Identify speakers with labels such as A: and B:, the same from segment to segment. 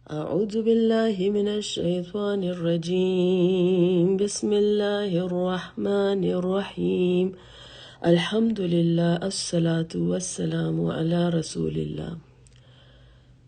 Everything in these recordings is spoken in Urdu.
A: اعوذ باللہ من الشیطان الرجیم بسم اللہ الرحمن الرحیم الحمد للہ الصلاة والسلام علی رسول اللہ۔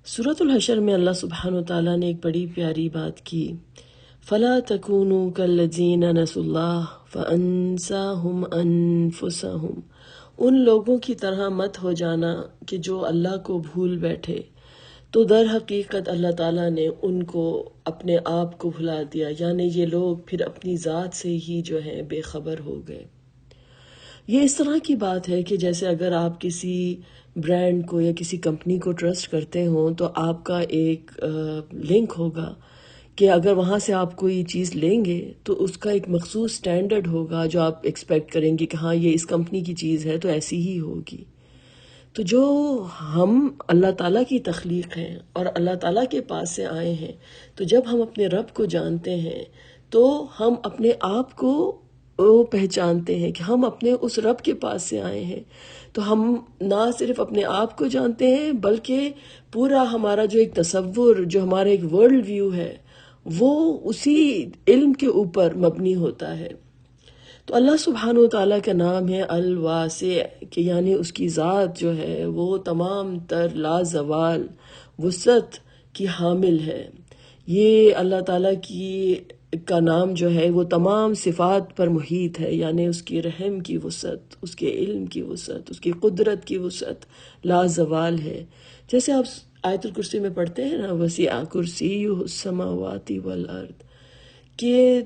A: سورۃ الحشر میں اللہ سبحانہ وتعالیٰ نے ایک بڑی پیاری بات کی، فَلَا تَكُونُوا كَالَّذِينَ نَسُوا اللَّهَ فَأَنسَاهُمْ أَنفُسَهُمْ، ان لوگوں کی طرح مت ہو جانا کہ جو اللہ کو بھول بیٹھے، تو در حقیقت اللہ تعالیٰ نے ان کو اپنے آپ کو بھلا دیا، یعنی یہ لوگ پھر اپنی ذات سے ہی جو ہے بے خبر ہو گئے۔ یہ اس طرح کی بات ہے کہ جیسے اگر آپ کسی برانڈ کو یا کسی کمپنی کو ٹرسٹ کرتے ہوں تو آپ کا ایک لنک ہوگا کہ اگر وہاں سے آپ کوئی چیز لیں گے تو اس کا ایک مخصوص سٹینڈرڈ ہوگا جو آپ ایکسپیکٹ کریں گے کہ ہاں یہ اس کمپنی کی چیز ہے تو ایسی ہی ہوگی۔ تو جو ہم اللہ تعالیٰ کی تخلیق ہیں اور اللہ تعالیٰ کے پاس سے آئے ہیں، تو جب ہم اپنے رب کو جانتے ہیں تو ہم اپنے آپ کو پہچانتے ہیں کہ ہم اپنے اس رب کے پاس سے آئے ہیں، تو ہم نہ صرف اپنے آپ کو جانتے ہیں بلکہ پورا ہمارا جو ایک تصور، جو ہمارا ایک ورلڈ ویو ہے، وہ اسی علم کے اوپر مبنی ہوتا ہے۔ تو اللہ سبحانہ وتعالیٰ کا نام ہے الواسع، کہ یعنی اس کی ذات جو ہے وہ تمام تر لازوال وسعت کی حامل ہے۔ یہ اللہ تعالیٰ کا نام جو ہے وہ تمام صفات پر محیط ہے، یعنی اس کی رحم کی وسعت، اس کے علم کی وسعت، اس کی قدرت کی وسعت لازوال ہے۔ جیسے آپ آیت الکرسی میں پڑھتے ہیں نا، وسع کرسیہ السماوات والارض، کہ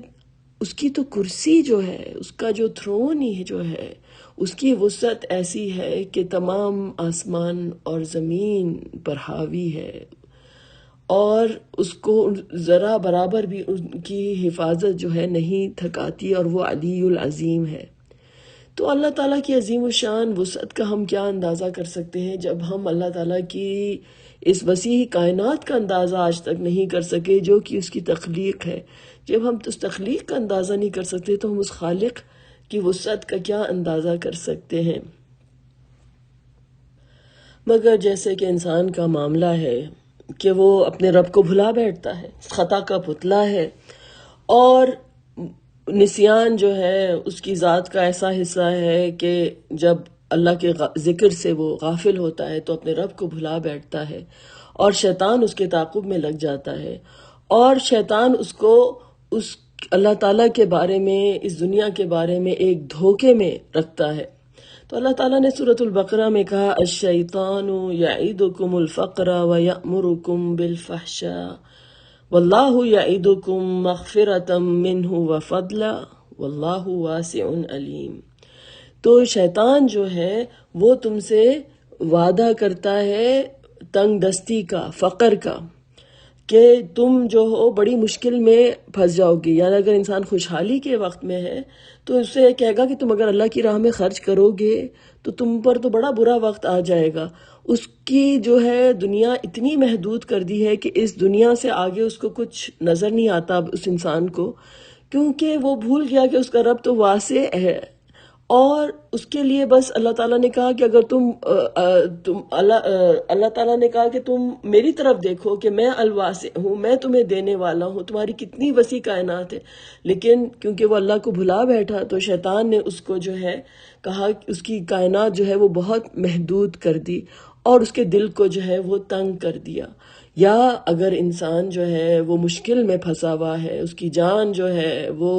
A: اس کی تو کرسی جو ہے، اس کا جو تھرون ہی جو ہے، اس کی وسعت ایسی ہے کہ تمام آسمان اور زمین پر حاوی ہے، اور اس کو ذرا برابر بھی ان کی حفاظت جو ہے نہیں تھکاتی، اور وہ علی العظیم ہے۔ تو اللہ تعالیٰ کی عظیم الشان وسعت کا ہم کیا اندازہ کر سکتے ہیں جب ہم اللہ تعالیٰ کی اس وسیع کائنات کا اندازہ آج تک نہیں کر سکے جو کہ اس کی تخلیق ہے۔ جب ہم اس تخلیق کا اندازہ نہیں کر سکتے تو ہم اس خالق کی وسعت کا کیا اندازہ کر سکتے ہیں۔ مگر جیسے کہ انسان کا معاملہ ہے کہ وہ اپنے رب کو بھلا بیٹھتا ہے، خطا کا پتلا ہے، اور نسیان جو ہے اس کی ذات کا ایسا حصہ ہے کہ جب اللہ کے ذکر سے وہ غافل ہوتا ہے تو اپنے رب کو بھلا بیٹھتا ہے، اور شیطان اس کے تعاقب میں لگ جاتا ہے، اور شیطان اس کو اس اللہ تعالیٰ کے بارے میں، اس دنیا کے بارے میں ایک دھوکے میں رکھتا ہے۔ تو اللہ تعالیٰ نے سورۃ البقرہ میں کہا الشیطان یعدکم الفقر ویأمرکم بالفحشاء واللہ یعدکم مغفرۃ منہ وفضلا واللہ واسع علیم۔ تو شیطان جو ہے وہ تم سے وعدہ کرتا ہے تنگ دستی کا، فقر کا، کہ تم جو ہو بڑی مشکل میں پھنس جاؤ گے۔ یعنی اگر انسان خوشحالی کے وقت میں ہے تو اس سے کہے گا کہ تم اگر اللہ کی راہ میں خرچ کرو گے تو تم پر تو بڑا برا وقت آ جائے گا۔ اس کی جو ہے دنیا اتنی محدود کر دی ہے کہ اس دنیا سے آگے اس کو کچھ نظر نہیں آتا اس انسان کو، کیونکہ وہ بھول گیا کہ اس کا رب تو واسع ہے، اور اس کے لیے بس اللہ تعالیٰ نے کہا کہ اگر اللہ تعالیٰ نے کہا کہ تم میری طرف دیکھو کہ میں الواسع ہوں، میں تمہیں دینے والا ہوں، تمہاری کتنی وسیع کائنات ہے۔ لیکن کیونکہ وہ اللہ کو بھلا بیٹھا تو شیطان نے اس کو جو ہے کہا، اس کی کائنات جو ہے وہ بہت محدود کر دی، اور اس کے دل کو جو ہے وہ تنگ کر دیا۔ یا اگر انسان جو ہے وہ مشکل میں پھنسا ہوا ہے، اس کی جان جو ہے وہ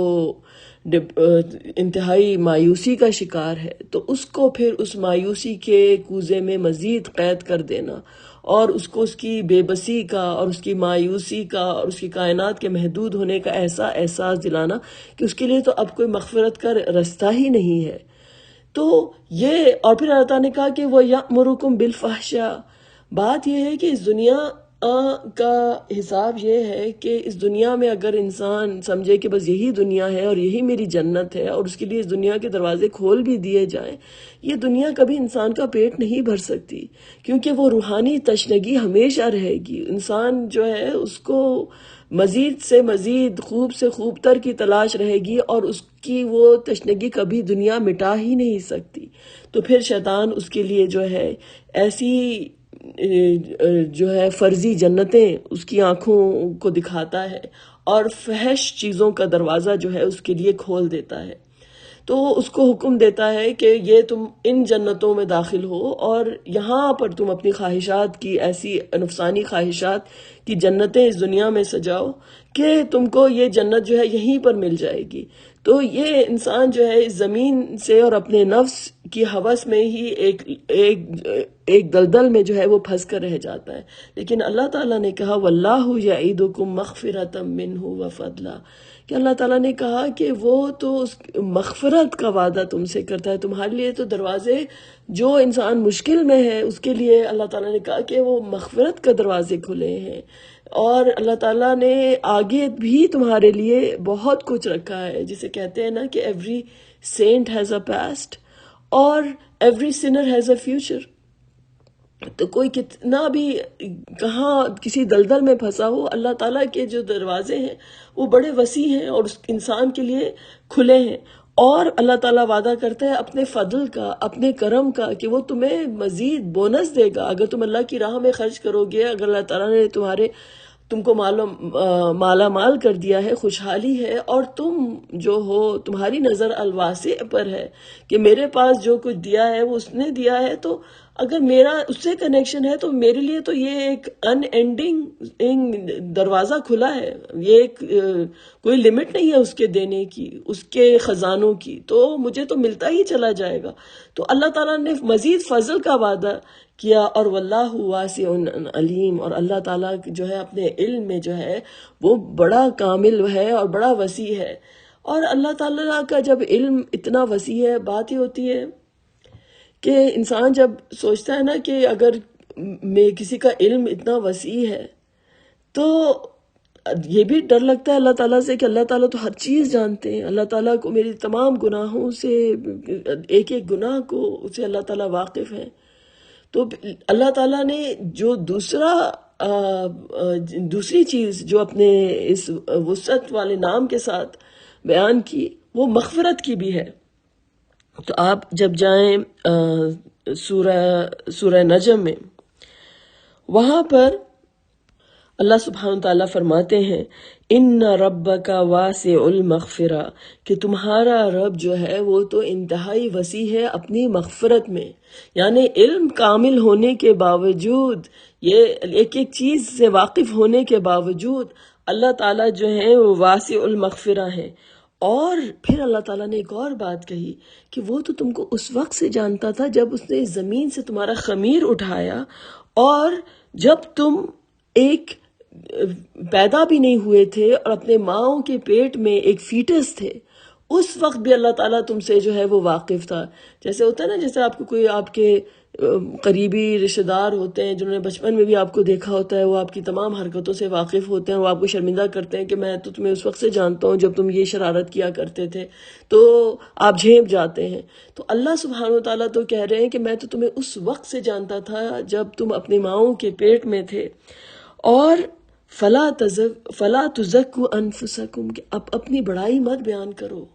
A: انتہائی مایوسی کا شکار ہے، تو اس کو پھر اس مایوسی کے کوزے میں مزید قید کر دینا، اور اس کو اس کی بے بسی کا اور اس کی مایوسی کا اور اس کی کائنات کے محدود ہونے کا ایسا احساس دلانا کہ اس کے لیے تو اب کوئی مغفرت کا رستہ ہی نہیں ہے۔ تو یہ، اور پھر اللہ تعالیٰ نے کہا کہ وہ یأمرکم بالفحشاء۔ بات یہ ہے کہ اس دنیا کا حساب یہ ہے کہ اس دنیا میں اگر انسان سمجھے کہ بس یہی دنیا ہے اور یہی میری جنت ہے، اور اس کے لیے اس دنیا کے دروازے کھول بھی دیے جائیں، یہ دنیا کبھی انسان کا پیٹ نہیں بھر سکتی، کیونکہ وہ روحانی تشنگی ہمیشہ رہے گی۔ انسان جو ہے اس کو مزید سے مزید، خوب سے خوب تر کی تلاش رہے گی، اور اس کی وہ تشنگی کبھی دنیا مٹا ہی نہیں سکتی۔ تو پھر شیطان اس کے لیے جو ہے ایسی جو ہے فرضی جنتیں اس کی آنکھوں کو دکھاتا ہے، اور فحش چیزوں کا دروازہ جو ہے اس کے لیے کھول دیتا ہے، تو اس کو حکم دیتا ہے کہ یہ تم ان جنتوں میں داخل ہو، اور یہاں پر تم اپنی خواہشات کی، ایسی نفسانی خواہشات کی جنتیں اس دنیا میں سجاؤ کہ تم کو یہ جنت جو ہے یہیں پر مل جائے گی۔ تو یہ انسان جو ہے اس زمین سے اور اپنے نفس کی ہوس میں ہی ایک دلدل میں جو ہے وہ پھنس کر رہ جاتا ہے، لیکن اللہ تعالیٰ نے کہا وَاللَّهُ يَعِدُكُم مَغْفِرَةً مِّنْهُ وَفَضْلًا، کہ اللہ تعالیٰ نے کہا کہ وہ تو اس مغفرت کا وعدہ تم سے کرتا ہے، تمہارے لیے تو دروازے، جو انسان مشکل میں ہے اس کے لیے اللہ تعالیٰ نے کہا کہ وہ مغفرت کا دروازے کھلے ہیں، اور اللہ تعالیٰ نے آگے بھی تمہارے لیے بہت کچھ رکھا ہے، جسے کہتے ہیں نا کہ every saint has a past اور every sinner has a future. تو کوئی کتنا بھی کہاں کسی دلدل میں پھنسا ہو، اللہ تعالیٰ کے جو دروازے ہیں وہ بڑے وسیع ہیں اور اس انسان کے لیے کھلے ہیں، اور اللہ تعالیٰ وعدہ کرتا ہے اپنے فضل کا، اپنے کرم کا، کہ وہ تمہیں مزید بونس دے گا اگر تم اللہ کی راہ میں خرچ کرو گے۔ اگر اللہ تعالیٰ نے تم کو مالا مال کر دیا ہے، خوشحالی ہے، اور تم جو ہو تمہاری نظر الواسع پر ہے کہ میرے پاس جو کچھ دیا ہے وہ اس نے دیا ہے، تو اگر میرا اس سے کنیکشن ہے تو میرے لیے تو یہ ایک ان اینڈنگ دروازہ کھلا ہے، یہ ایک کوئی لمٹ نہیں ہے اس کے دینے کی، اس کے خزانوں کی، تو مجھے تو ملتا ہی چلا جائے گا۔ تو اللہ تعالیٰ نے مزید فضل کا وعدہ کیا، اور واللہ واسع علیم، اور اللہ تعالیٰ جو ہے اپنے علم میں جو ہے وہ بڑا کامل ہے اور بڑا وسیع ہے۔ اور اللہ تعالیٰ کا جب علم اتنا وسیع ہے، بات یہ ہوتی ہے کہ انسان جب سوچتا ہے نا کہ اگر میں کسی کا علم اتنا وسیع ہے تو یہ بھی ڈر لگتا ہے اللہ تعالیٰ سے کہ اللہ تعالیٰ تو ہر چیز جانتے ہیں، اللہ تعالیٰ کو میری تمام گناہوں سے، ایک ایک گناہ کو اسے اللہ تعالیٰ واقف ہے۔ تو اللہ تعالیٰ نے جو دوسری چیز جو اپنے اس وسعت والے نام کے ساتھ بیان کی، وہ مغفرت کی بھی ہے۔ تو آپ جب جائیں سورہ نجم میں، وہاں پر اللہ سبحانہ تعالیٰ فرماتے ہیں ان ربک واسع المغفرہ، کہ تمہارا رب جو ہے وہ تو انتہائی وسیع ہے اپنی مغفرت میں، یعنی علم کامل ہونے کے باوجود، یہ ایک ایک چیز سے واقف ہونے کے باوجود اللہ تعالیٰ جو ہیں وہ واسع المغفرہ ہیں۔ اور پھر اللہ تعالیٰ نے ایک اور بات کہی کہ وہ تو تم کو اس وقت سے جانتا تھا جب اس نے زمین سے تمہارا خمیر اٹھایا، اور جب تم ایک پیدا بھی نہیں ہوئے تھے اور اپنے ماؤں کے پیٹ میں ایک فیٹس تھے، اس وقت بھی اللہ تعالیٰ تم سے جو ہے وہ واقف تھا۔ جیسے ہوتا ہے نا، جیسے آپ کو کوئی آپ کے قریبی رشتہ دار ہوتے ہیں جنہوں نے بچپن میں بھی آپ کو دیکھا ہوتا ہے، وہ آپ کی تمام حرکتوں سے واقف ہوتے ہیں، وہ آپ کو شرمندہ کرتے ہیں کہ میں تو تمہیں اس وقت سے جانتا ہوں جب تم یہ شرارت کیا کرتے تھے، تو آپ جھیپ جاتے ہیں۔ تو اللہ سبحانہ و تعالیٰ تو کہہ رہے ہیں کہ میں تو تمہیں اس وقت سے جانتا تھا جب تم اپنے ماؤں کے پیٹ میں تھے، اور فلا تزکوا انفسکم، کہ اب اپنی بڑائی مت بیان کرو۔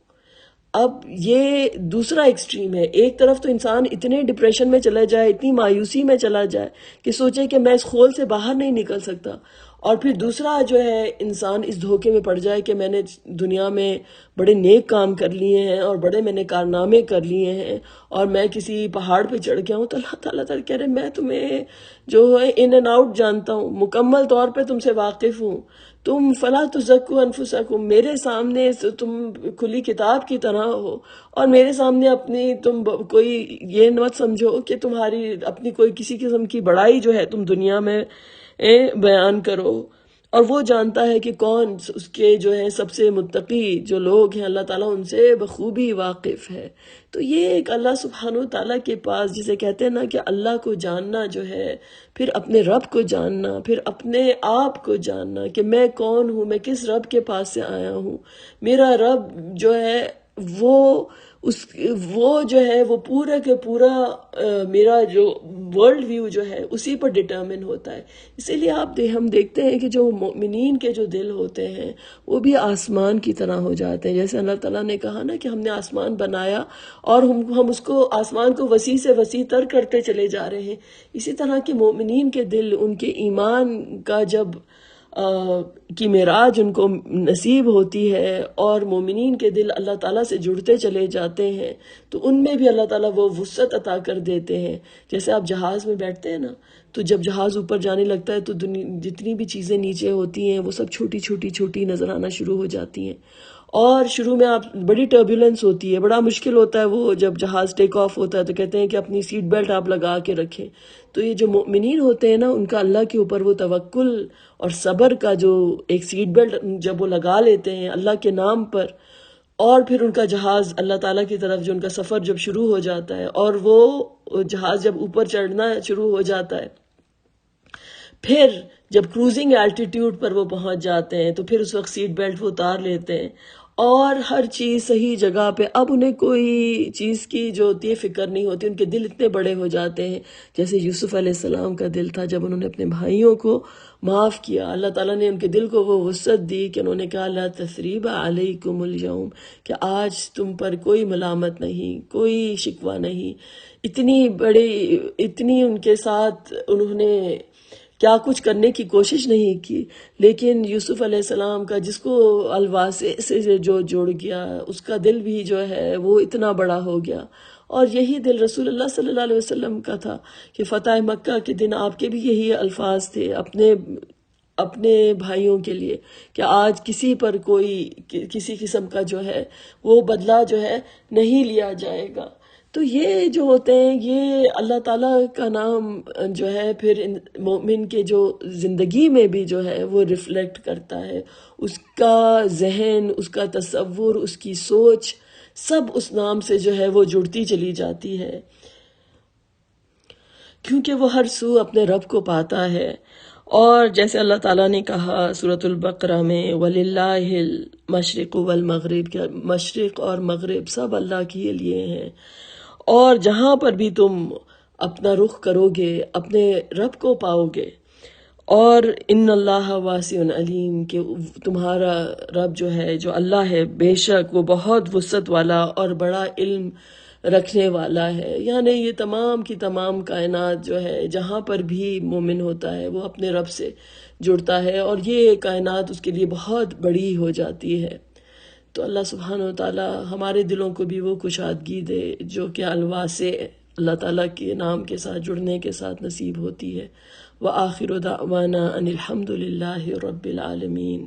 A: اب یہ دوسرا ایکسٹریم ہے، ایک طرف تو انسان اتنے ڈپریشن میں چلا جائے، اتنی مایوسی میں چلا جائے کہ سوچے کہ میں اس خول سے باہر نہیں نکل سکتا، اور پھر دوسرا جو ہے انسان اس دھوکے میں پڑ جائے کہ میں نے دنیا میں بڑے نیک کام کر لیے ہیں اور بڑے میں نے کارنامے کر لیے ہیں اور میں کسی پہاڑ پہ چڑھ گیا ہوں، تو اللہ تعالیٰ کہہ رہے میں تمہیں جو ہے ان اینڈ آؤٹ جانتا ہوں، مکمل طور پہ تم سے واقف ہوں۔ تم فلا تزکوا انفسکم، میرے سامنے تم کھلی کتاب کی طرح ہو، اور میرے سامنے اپنی تم کوئی یہ مت سمجھو کہ تمہاری اپنی کوئی کسی قسم کی بڑائی جو ہے تم دنیا میں بیان کرو۔ اور وہ جانتا ہے کہ کون اس کے جو ہے سب سے متقی جو لوگ ہیں، اللہ تعالیٰ ان سے بخوبی واقف ہے۔ تو یہ ایک اللہ سبحانہ و تعالیٰ کے پاس، جسے کہتے ہیں نا کہ اللہ کو جاننا جو ہے، پھر اپنے رب کو جاننا، پھر اپنے آپ کو جاننا کہ میں کون ہوں، میں کس رب کے پاس سے آیا ہوں۔ میرا رب جو ہے وہ وہ جو ہے وہ پورا کے پورا میرا جو ورلڈ ویو جو ہے اسی پر ڈٹرمن ہوتا ہے. اسی لیے ہم دیکھتے ہیں کہ جو مومنین کے جو دل ہوتے ہیں وہ بھی آسمان کی طرح ہو جاتے ہیں. جیسے اللہ تعالیٰ نے کہا نا کہ ہم نے آسمان بنایا اور ہم اس کو آسمان کو وسیع سے وسیع تر کرتے چلے جا رہے ہیں. اسی طرح کے مومنین کے دل، ان کے ایمان کا جب کی معراج ان کو نصیب ہوتی ہے اور مومنین کے دل اللہ تعالیٰ سے جڑتے چلے جاتے ہیں تو ان میں بھی اللہ تعالیٰ وہ وسعت عطا کر دیتے ہیں. جیسے آپ جہاز میں بیٹھتے ہیں نا، تو جب جہاز اوپر جانے لگتا ہے تو جتنی بھی چیزیں نیچے ہوتی ہیں وہ سب چھوٹی چھوٹی چھوٹی نظر آنا شروع ہو جاتی ہیں. اور شروع میں آپ بڑی ٹربیولنس ہوتی ہے، بڑا مشکل ہوتا ہے. وہ جب جہاز ٹیک آف ہوتا ہے تو کہتے ہیں کہ اپنی سیٹ بیلٹ آپ لگا کے رکھیں. تو یہ جو مؤمنین ہوتے ہیں نا، ان کا اللہ کے اوپر وہ توکل اور صبر کا جو ایک سیٹ بیلٹ جب وہ لگا لیتے ہیں اللہ کے نام پر، اور پھر ان کا جہاز اللہ تعالیٰ کی طرف جو ان کا سفر جب شروع ہو جاتا ہے اور وہ جہاز جب اوپر چڑھنا شروع ہو جاتا ہے، پھر جب کروزنگ الٹیٹیوڈ پر وہ پہنچ جاتے ہیں تو پھر اس وقت سیٹ بیلٹ وہ اتار لیتے ہیں اور ہر چیز صحیح جگہ پہ. اب انہیں کوئی چیز کی جو ہوتی ہے فکر نہیں ہوتی. ان کے دل اتنے بڑے ہو جاتے ہیں، جیسے یوسف علیہ السلام کا دل تھا جب انہوں نے اپنے بھائیوں کو معاف کیا. اللہ تعالیٰ نے ان کے دل کو وہ وسعت دی کہ انہوں نے کہا لا تثریب علیکم اليوم، کہ آج تم پر کوئی ملامت نہیں، کوئی شکوہ نہیں. اتنی ان کے ساتھ انہوں نے کیا کچھ کرنے کی کوشش نہیں کی، لیکن یوسف علیہ السلام کا جس کو الواسے سے جو جڑ گیا، اس کا دل بھی جو ہے وہ اتنا بڑا ہو گیا. اور یہی دل رسول اللہ صلی اللہ علیہ وسلم کا تھا کہ فتح مکہ کے دن آپ کے بھی یہی الفاظ تھے اپنے بھائیوں کے لیے کہ آج کسی پر کوئی کسی قسم کا جو ہے وہ بدلہ جو ہے نہیں لیا جائے گا. تو یہ جو ہوتے ہیں یہ اللہ تعالیٰ کا نام جو ہے پھر مومن کے جو زندگی میں بھی جو ہے وہ ریفلیکٹ کرتا ہے. اس کا ذہن، اس کا تصور، اس کی سوچ سب اس نام سے جو ہے وہ جڑتی چلی جاتی ہے، کیونکہ وہ ہر سو اپنے رب کو پاتا ہے. اور جیسے اللہ تعالیٰ نے کہا سورۃ البقرہ میں وَلِلَّهِ الْمَشْرِقُ وَالْمَغْرِبُ، کہ مشرق اور مغرب سب اللہ کے لیے ہیں. اور جہاں پر بھی تم اپنا رخ کرو گے اپنے رب کو پاؤ گے. اور ان اللہ واسع علیم، کہ تمہارا رب جو ہے، جو اللہ ہے، بے شک وہ بہت وسعت والا اور بڑا علم رکھنے والا ہے. یعنی یہ تمام کی تمام کائنات جو ہے جہاں پر بھی مومن ہوتا ہے وہ اپنے رب سے جڑتا ہے اور یہ کائنات اس کے لیے بہت بڑی ہو جاتی ہے. تو اللہ سبحانہ و تعالی ہمارے دلوں کو بھی وہ کشادگی دے جو کہ الواسع اللہ تعالیٰ کے نام کے ساتھ جڑنے کے ساتھ نصیب ہوتی ہے. وآخر دعوانا ان الحمد للہ رب العالمین.